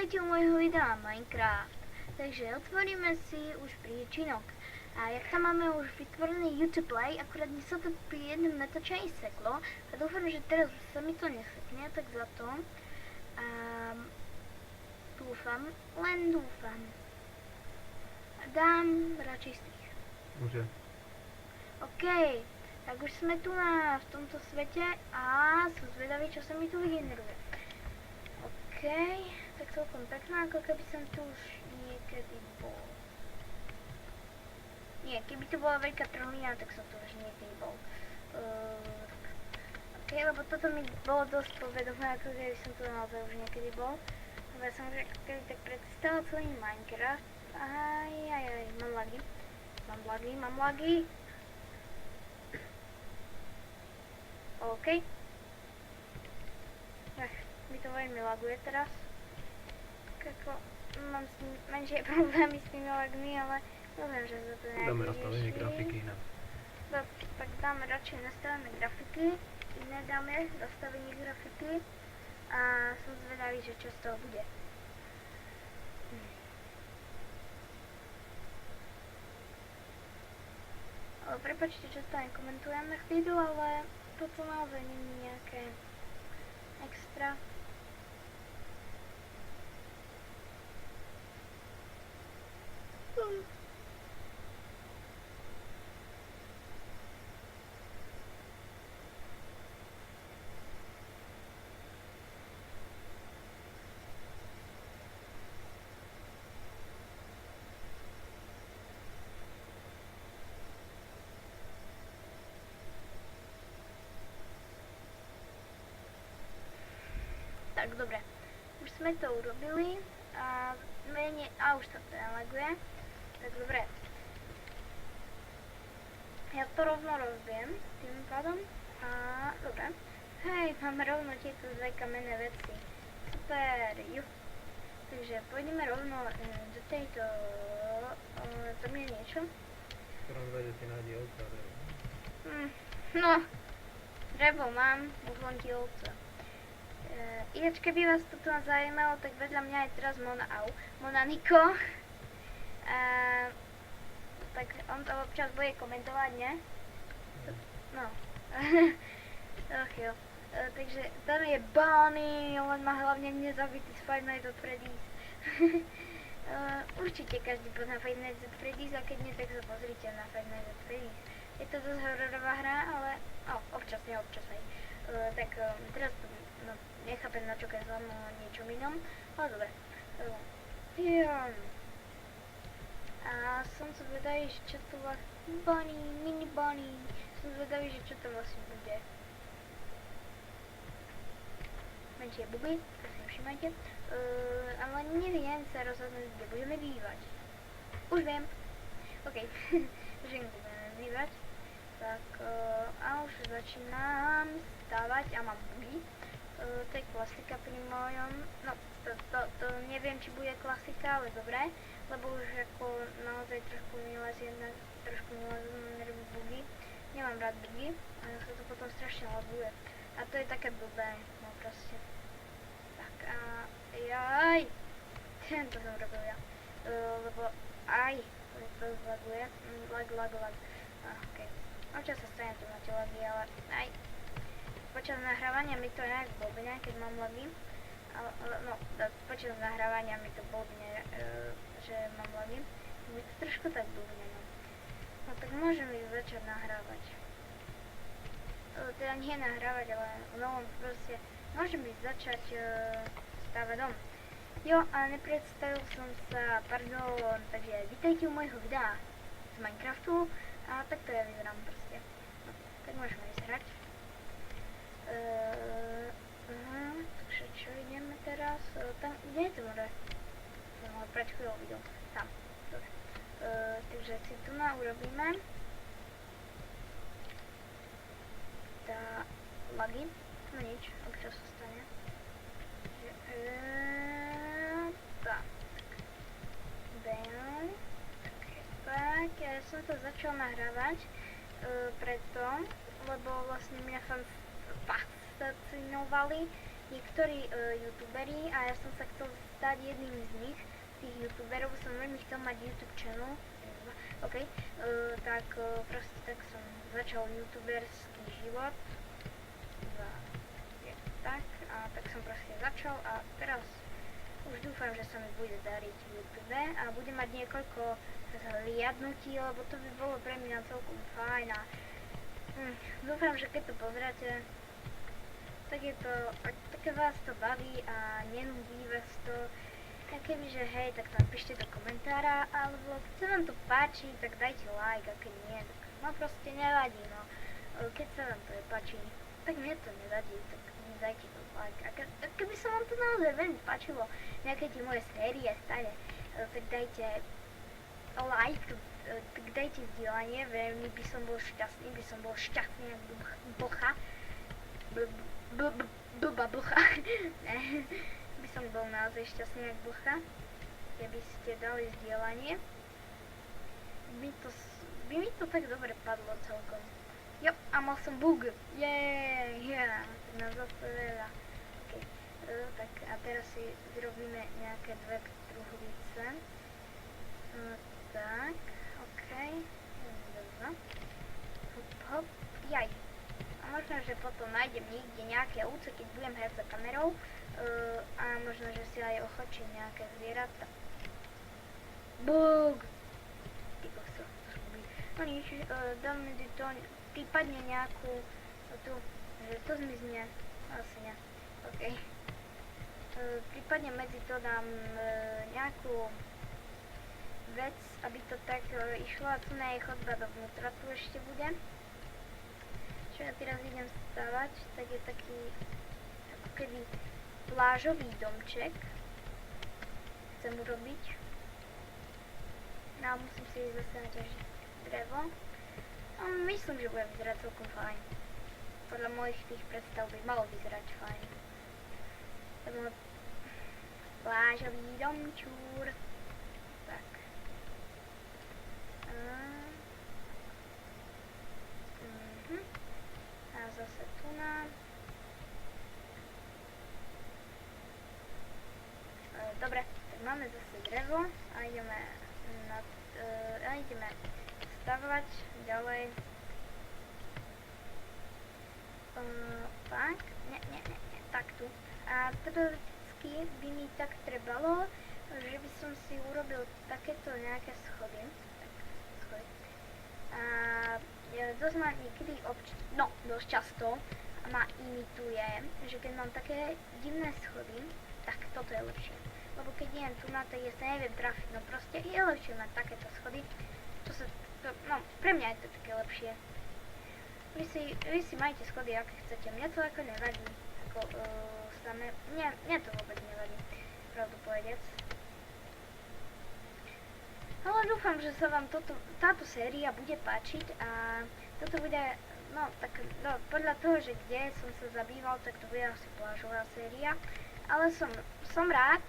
Vítajte u môjho videa Minecraft. Takže otvoríme si už príčinok. A jak tam máme už vytvorený YouTube Play, akurát mi sa to pri jednom natáčaní seklo. A dúfam, že teraz sa mi to nesekne, tak za to. A dúfam, len dúfam. A dám radšej strich. Môže. OK, tak už sme tu v tomto svete a som zvedavý, čo sa mi tu vygeneruje. OK, tak celkom pekná, ako keby som tu už niekedy bol. Nie, keby to bola veľká trhlina, tak som tu už niekedy bol. OK, lebo toto mi bolo dosť povedomé, ako keby som tu naozaj už niekedy bol. Lebo ja som už kedy tak predstavila celý Minecraft. Aj, mám lagy. OK. Mi to veľmi laguje teraz. Ako, mám s tým menšie problémy s tými lagmi, ale dúfam, že za to nejak Dáme nastavenie grafiky inak. Tak dáme radšej nastavené grafiky. Iné dáme nastavenie grafiky. A som zvedavý, že čo z toho bude. Ale prepáčte, čo to nekomentujem na chvíľu, ale toto naozaj nie je nejaké extra. Tak dobre, už sme to urobili a už sa to nalaguje. Tak dobre, ja to rovno rozbijem tým pádom a dobre. Hej, máme rovno tieto dve kamenné veci. Super, Takže pôjdeme rovno do tejto, tam je niečo. V prvom rade si nájde ovca, drevo. No, drevo mám, už len ti ovca. Ináč, keby vás to tu zajímalo, tak vedľa mňa je teraz Monaniko. Tak on to občas bude komentovať, ne? No. Ach jo. Takže tam je Bonnie, on má hlavne nezabitý z Five Nights at Freddy's. Určite každý pozná Five Nights at Freddy's, a keď nie, tak sa pozrite na Five Nights at Freddy's. Je to dosť hororová hra, ale občas aj. Tak teraz to nechápem, na čo keď zlám niečom inom, ale dobre. A som zvedavý, že čo tu vlastne mini Bonnie, som zvedavý, že čo to vlastne bude. Menšie buby, prosím všimajte, ale neviem sa rozhodnúť, kde budeme bývať. Už viem. OK, už viem, kde budeme bývať. Tak, a už začínam stávať a mám bugy. To je klasika pri mojom, no to neviem, či bude klasika, ale dobré, lebo už ako naozaj trošku mi lezie nervy bugy. Nemám rád bugy, a sa to potom strašne laguje. A to je také blbé, no proste. Tak a jaj, to som robil ja, lebo to laguje, lag. OK. Občas sa stane tu na tie lagy, ale počas nahrávania mi to nejak blbne, keď mám lagy. Počas nahrávania mi to blbne, že mám lagy. Mi to trošku tak blbne, no. No tak môžem ich začať nahrávať. Teda nie nahrávať, ale proste môžem ich začať stavať dom. Jo, a nepredstavil som sa, pardon, takže vítajte u môjho videa z Minecraftu. A tak to ja vyzerám proste. No, tak môžeme ísť hrať. Takže čo ideme teraz? Tam, kde je to more? Som ho pred chvíľou videl. Tam, dobre. Takže si tu urobíme. Lagy. No nič, občas sa stane. Tak. Bam. Tak, ja som to začal nahrávať preto, lebo vlastne mňa fascinovali niektorí youtuberi a ja som sa chcel stať jedným z nich, tých youtuberov, som veľmi chcel mať YouTube channel, OK, tak proste tak som začal youtuberský život, tak, a tak som proste začal a teraz už dúfam, že sa mi bude dariť v YouTube a budem mať niekoľko zhliadnutí, lebo to by bolo pre mňa celkom fajn a dúfam, že keď to pozráte, tak je to, také vás to baví a nenudí vás to. A kebyže hej, tak napíšte do komentára, alebo keď sa vám to páči, tak dajte like, a keď nie, tak no proste nevadí, no. Keď sa vám to nepáči, tak mne to nevadí, tak dajte to like. A keby sa vám to naozaj veľmi páčilo, nejaké tie moje série stále, tak dajte like, tak dajte vzdielanie, veľmi by som bol šťastný, jak blcha. Blba blcha. By som bol naozaj šťastný jak blcha, keby ste dali vzdielanie. By mi to tak dobre padlo celkom. Jo, a mal som bug. Yeah, tak nás zase veľa. Okay. Tak a teraz si zrobíme nejaké dve truhlice. Tak, okej. Dobra. Hop, jaj. A možno, že potom nájdem niekde nejaké úce, keď budem hrať za kamerou. A možno, že si aj ochočím nejaké zvieratá. Bug! Ty kokso, to škubí. No nič, dáme to prípadne nejakú tu, že to zmizne. Asi ne. OK. Prípadne medzi to dám nejakú vec, aby to tak išlo a tu nie je chodba dovnútra, tu ešte bude. Čo ja teraz idem stavať, tak je taký ako keby plážový domček. Chcem urobiť. No a musím si zase naťažiť drevo. No, myslím, že bude vyzerať celkom fajn. Podľa mojich tých predstav by malo vyzerať fajn. To bol plážový domčúr. Tak. A zase tu na. Dobre, tak máme zase drevo a ideme stavovať ďalej. Tak, nie, tak tu. A teoreticky by mi tak trebalo, že by som si urobil takéto nejaké schody. Tak, schody. A dosť ma niekedy dosť často ma imituje, že keď mám také divné schody, tak toto je lepšie. Lebo keď idem tu na to, ja sa neviem trafiť, no proste je lepšie mať takéto schody. Pre mňa je to také lepšie. Vy si majte schody, aké chcete, mne to ako nevadí. Mne to vôbec nevadí, pravdu povedec. Ale dúfam, že sa vám táto séria bude páčiť a toto bude, podľa toho, že kde som sa zabýval, tak to bude asi plážová séria. Ale som rád,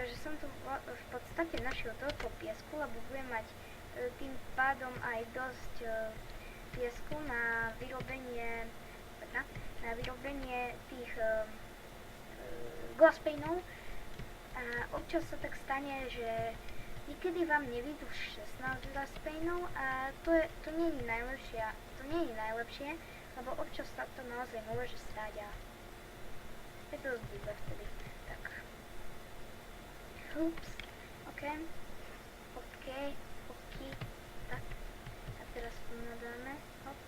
že som tu v podstate našiel toľko piesku, lebo budem mať tým pádom aj dosť piesku na vyrobenie tých glasspainov. A občas sa tak stane, že niekedy vám nevyjdú 16 glasspainov a to nie je najlepšie, lebo občas sa to naozaj môže stať a je to zbytné vtedy. Tak. Ups. OK. Tak. A teraz tu nadáme. Hop.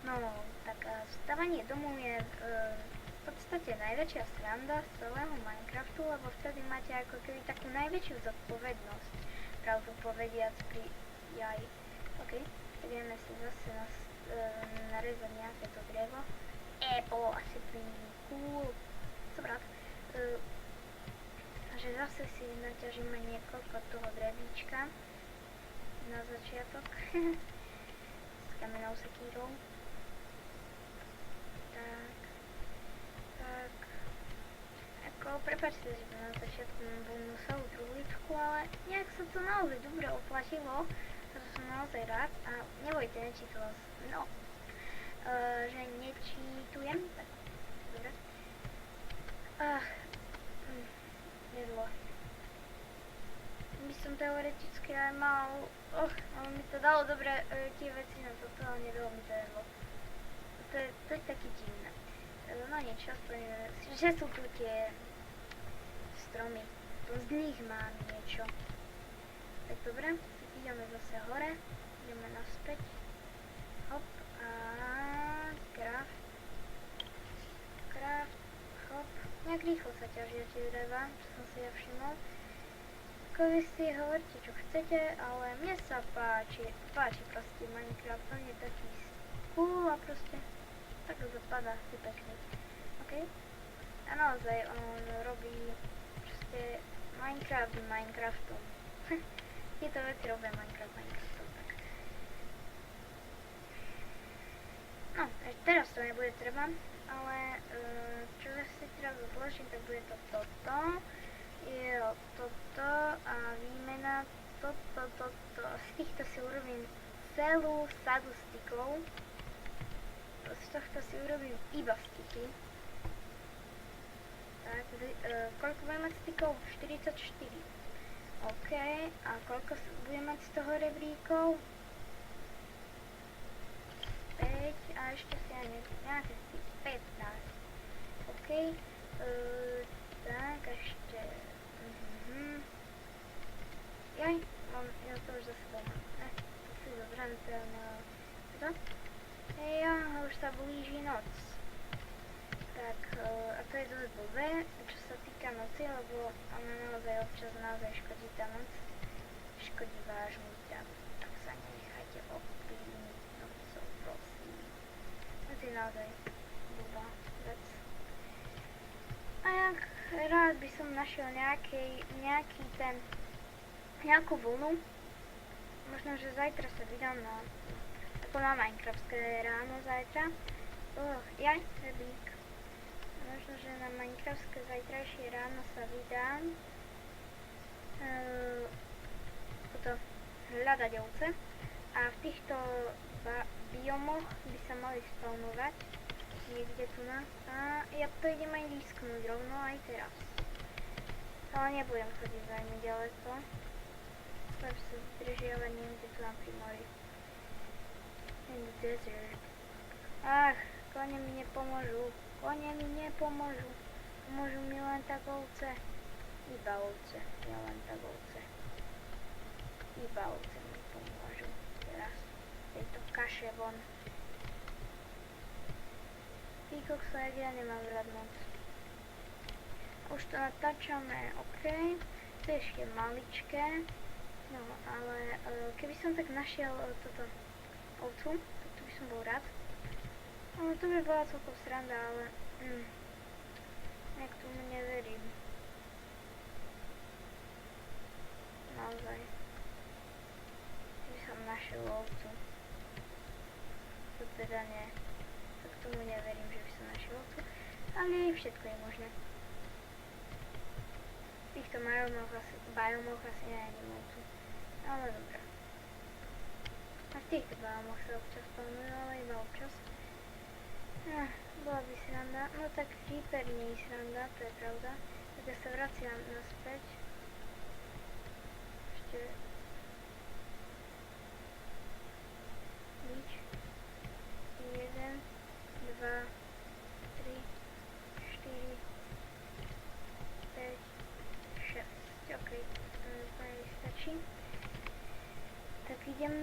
No, tak stavanie domu je v podstate najväčšia sranda z celého Minecraftu, lebo vtedy máte ako keby takú najväčšiu zodpovednosť. Pravdu povediac pri jaj. OK. Ideme si zase narezať nejaké to drevo. Bolo asi cool. Som rád. Že zase si naťažíme niekoľko toho drevíčka na začiatok s kamennou sekírou. Tak. Prepáčte, že na začiatku mám voľnú celú truhličku, ale nejak sa to naozaj dobre oplatilo. To som naozaj rád a nebojte, nečítal že nečítujem. Tak, dobre. Ach, jedlo. By som teoreticky aj mal, ale mi to dalo dobre tie veci na toto, ale nedalo mi to jedlo. To je taký divné. No niečo, aspoň, že sú tu tie stromy. To z nich mám niečo. Tak dobre, tak ideme zase hore, ideme naspäť. Hop a craft, hop. Nejak rýchlo sa ťažia tie dreva, čo som si ja všimol. Ako vy si hovorte, čo chcete, ale mne sa páči proste Minecraft, on je taký cool a proste tak zapadá si pekný. OK? A naozaj on robí proste Minecraft Minecraftom. Tieto veci robia Minecraftom, tak. No, teraz to nebude treba, ale čo si teraz zložím, tak bude to toto. Toto a výmena toto. Z týchto si urobím celú sadu stikov. Z tohto si urobím iba stiky. Tak, koľko budem mať stikov? 44. OK, a koľko budem mať z toho rebríkov? 5 a ešte si aj nejaké stiky. 15. OK, tak ešte... Jaj, ja to už zase doma. To si zobrám teda na... toto. Ja, už sa blíži noc. Tak, a to je dosť blbé, čo sa týka noci, lebo ona naozaj občas naozaj škodí tá noc. Škodí vášmu zdraviu. Tak sa nenechajte ovplyvniť nocou, prosím. Noc je naozaj blbá vec. A jak rád by som našiel nejakú vlnu. Možno, že zajtra sa vydám na Minecraftské ráno zajtra. Jaj, rebík. Možno, že na Minecraftské zajtrajšie ráno sa vydám hľadať ovce. A v týchto biomoch by sa mali spawnovať niekde tu na. A ja to idem aj lísknúť rovno aj teraz. Ale nebudem chodiť veľmi ďaleko. Budem sa zdržiavať niekde tu na pri mori. In the desert. Ach, kone mi nepomôžu. Pomôžu mi len tak ovce. Iba ovce, ja len tak ovce. Iba ovce mi pomôžu. Teraz tejto kaše von. Píkok sa, jak ja nemám rád moc. Už to natáčame, OK. To je ešte maličké. No, ale keby som tak našiel toto ovcu, tak to by som bol rád. Ale to by bola celkom sranda, ale nejak tomu neverím. Naozaj. Keby som našiel ovcu. To teda nie. Tak tomu neverím, že by som našiel ovcu. Ale všetko je možné. V týchto biomoch asi nenájdem ovcu. Ale dobré. A v týchto biomoch sa občas spawnujú, ale iba občas. Bola by sranda. No tak creeper nie je sranda, to je pravda. Tak ja sa vraciam naspäť. Ešte... nič. 1, 2, 3, 4, 5, 6. OK, to mi úplne stačí. Tak idem.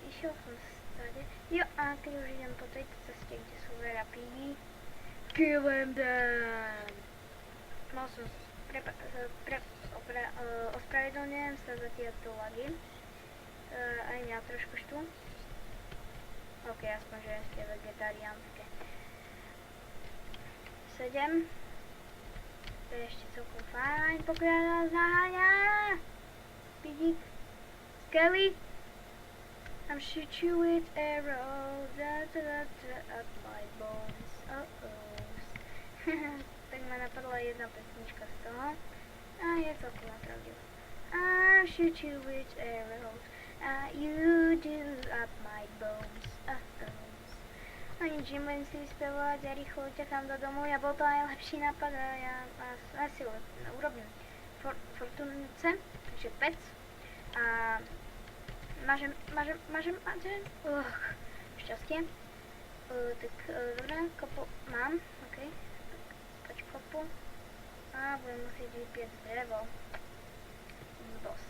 Išiel som stade. Jo, a keď už idem po tejto ceste, kde sú veľa pígy, killem them! Mal som ospravedlňujem sa za tieto lagy. Aj mňa trošku štú. OK, aspoň, že ste vegetariánske. 7. To je ešte celkom fajn, pokiaľ nás naháňa. Pígik. Skelly. I'm shoot you with arrows at my bones. Tak ma napadla jedna pesnička z toho. A A je celkom pravdivé. I'll shoot you with arrows. You do up my bones. No nič, nebudem si vyspevovať, ja rýchlo utekám do domu, ja bol to najlepší nápad a ja asi urobím fortunice, takže pec a mažem, šťastie. Tak dobré, kopu mám, ok, poď kopu a budem musieť vypiec drevo z boss.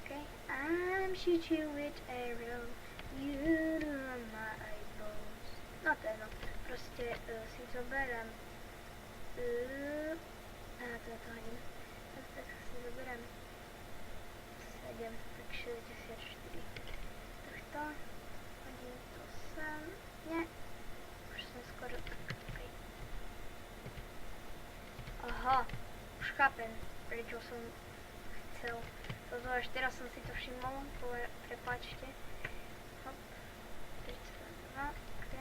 Ok, I'm shoot you with arrow, you do my bones. No to je no, proste si zoberám to hodím. Tak si zoberám 7, tak 64. Takto, hodím to sem, nie, už som skoro, okay. Aha, už chápem, prečo som chcel toto, až teraz som si to všimol, prepáčte. Hop, 32, ok.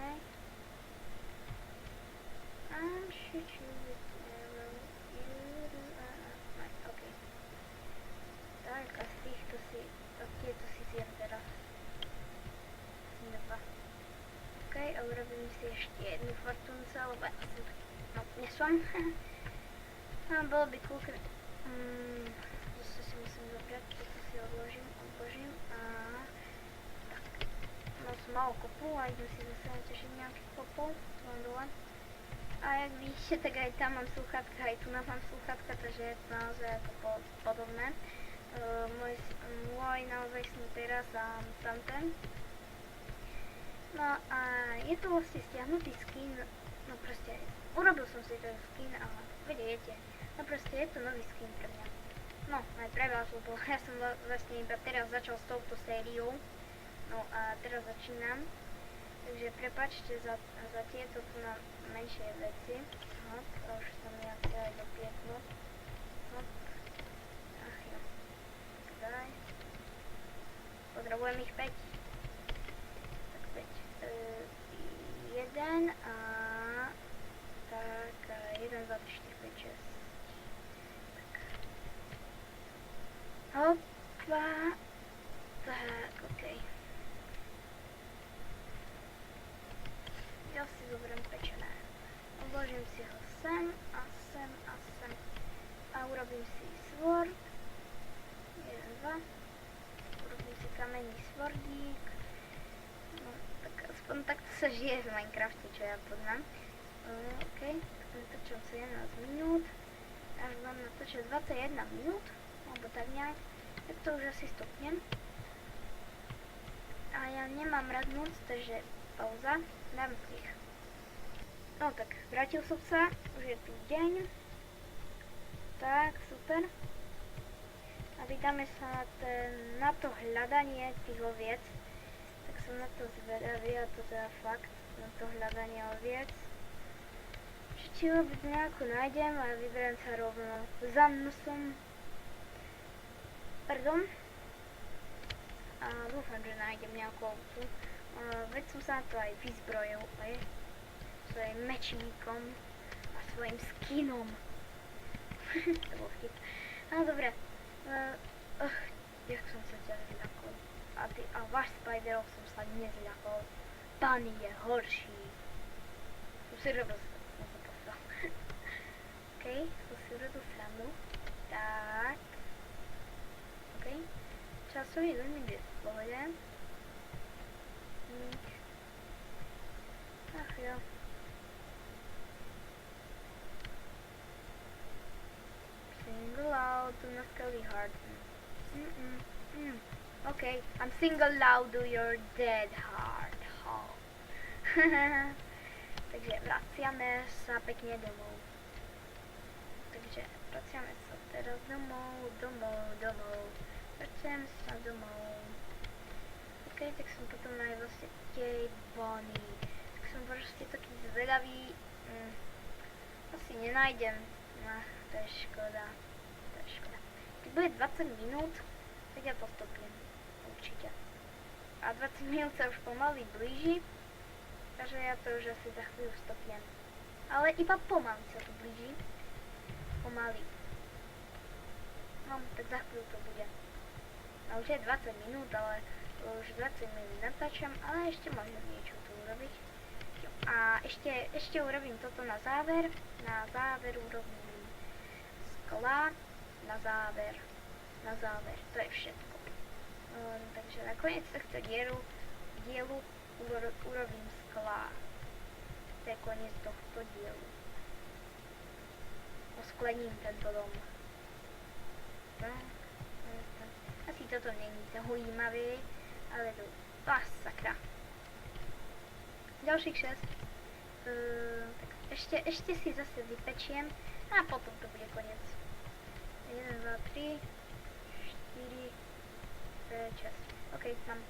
I'm shoot you with arrow, you do ok. Tak, a z týchto si, tieto si zjem teraz. Dva. Ok, a urobím si ešte jednu fortuncu, lebo ja som taký, no, nesom. A bolo by cool, keby, zase si musím zobrať, toto si odložím a tak. Mal som malo kopu a idem si zase natešiť nejaký kopov, tu mám dole. A jak vidíte, tak aj tam mám slúchatka, aj tu mám slúchatka, takže je to naozaj ako podobné. Môj naozaj som teraz a tamten. No a je to vlastne stiahnutý skin, no proste, urobil som si ten skin a viete, no proste je to nový skin pre mňa. No, aj pre vás, lebo ja som vlastne iba teraz začal s touto sériou, no a teraz začínam. Takže prepáčte za tieto tu na menšie veci. Hop, a už sa mi asi aj dopieklo. Hop. Ach jo. Tak daj. Potrebujem ich 5. Tak 5. 1 a tak 1, 2, 3, 4, 5, 6. Tak. Hopa. Tak, okej. Ja si zoberiem pečené. Odložím si ho sem a sem a sem. A urobím si sword. 1, 2. Urobím si kamenný swordík. No, tak aspoň takto sa žije v Minecrafte, čo ja poznám. Ok, tak natočím 17 minút. Až vám natočia 21 minút. Alebo tak nejak. Tak to už asi stopnem. A ja nemám rád moc, takže pauza. Dám strych. No tak, vrátil som sa, už je tu deň. Tak, super. A vydáme sa na to hľadanie tých oviec. Tak som na to zvedavý, a to teda fakt, na to hľadanie oviec. Či vôbec nejakú nájdem a vyberiem sa rovno za nosom. Pardon. A dúfam, že nájdem nejakú ovcu. Veď som sa na to aj vyzbrojil, svojím mečníkom a svojím skinom. To bol vtip. No dobre. Jak som sa ťa zľakol. A váš Spiderov som sa nezľakol. Pán je horší. Som si robil srandu. Ok, som si robil srandu. Tak. Ok. Časový limit je v pohode. Ach jo. Single out to na Skelly Heart. Okay, I'm single loud to your dead heart. Takže vraciame sa pekne domov. Takže vraciame sa teraz domov. Vraciame sa domov. Ok, tak som potom aj vlastne tej Bonnie. Tak som proste taký zvedavý. Asi nenájdem. To je škoda. Keď bude 20 minút, tak ja to stopím. Určite. A 20 minút sa už pomaly blíži. Takže ja to už asi za chvíľu stopiem. Ale iba pomaly sa to blíži. Pomaly. tak za chvíľu to bude. No už je 20 minút, ale už 20 minút natáčam, ale ešte môžem niečo tu urobiť. A ešte urobím toto na záver. Na záver urobím skla. Na záver. To je všetko. Takže nakoniec tohto dielu urobím skla. To je koniec tohto dielu. Osklením tento dom. Tak. Asi toto není zaujímavé, ale to... sakra. Ďalších 6. Tak ešte si zase vypečiem a potom to bude koniec. 1, 2, 3, 4, 5, 6. OK, mám.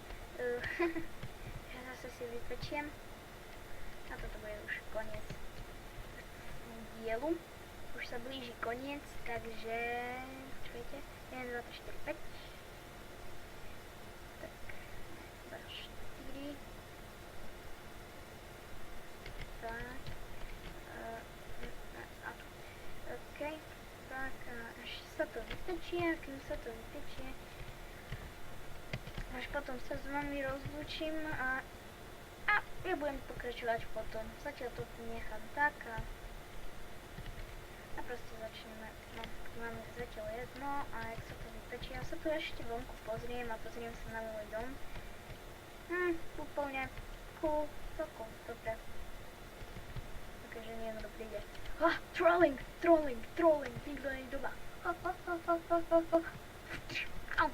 Zase si vypečiem. A toto bude už koniec dielu. Už sa blíži koniec, takže... Počujete? 1, 2, 3, 4, 5. Tak, 2, 4. Tak. A tu. OK. Tak, až sa to vypečie, kým sa to vypečie, až potom sa s vami rozlúčim a ja budem pokračovať potom. Zatiaľ to nechám tak a proste začneme. No, máme zatiaľ jedno a jak sa to vypečie, ja sa tu ešte vonku pozriem a pozriem sa na môj dom. Úplne cool, dobre. Takže niekto príde. Trolling, nikto nie je doma.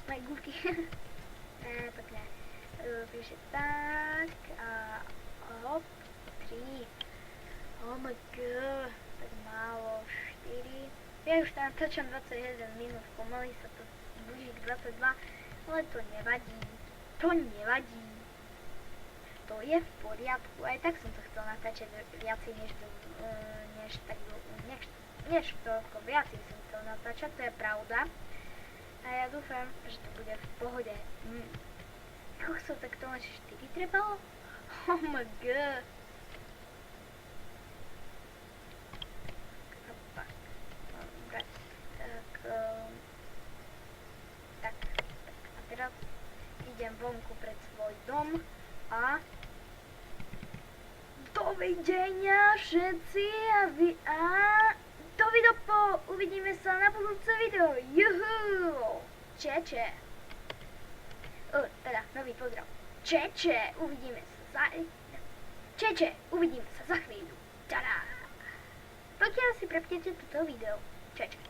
Moje gúbky. Tak ne. Píše tak a hop, 3. Oh my god, tak málo, 4. Ja už tam natáčam 21 minút, pomaly sa to blíži k 22, ale to nevadí. To je v poriadku, aj tak som to chcel natáčať viacej než toľko viacej som chcel natáčať, to je pravda. A ja dúfam, že to bude v pohode. Tak to len 4 trebalo? Oh my god. Dobre. Tak. A teraz idem vonku pred svoj dom a dovidenia všetci a dovidopo, uvidíme sa na budúce video. Juhu! Čeče. Teda, nový pozdrav. Čeče, uvidíme sa za chvíľu. Tada! Pokiaľ si prepnete toto video. Čeče.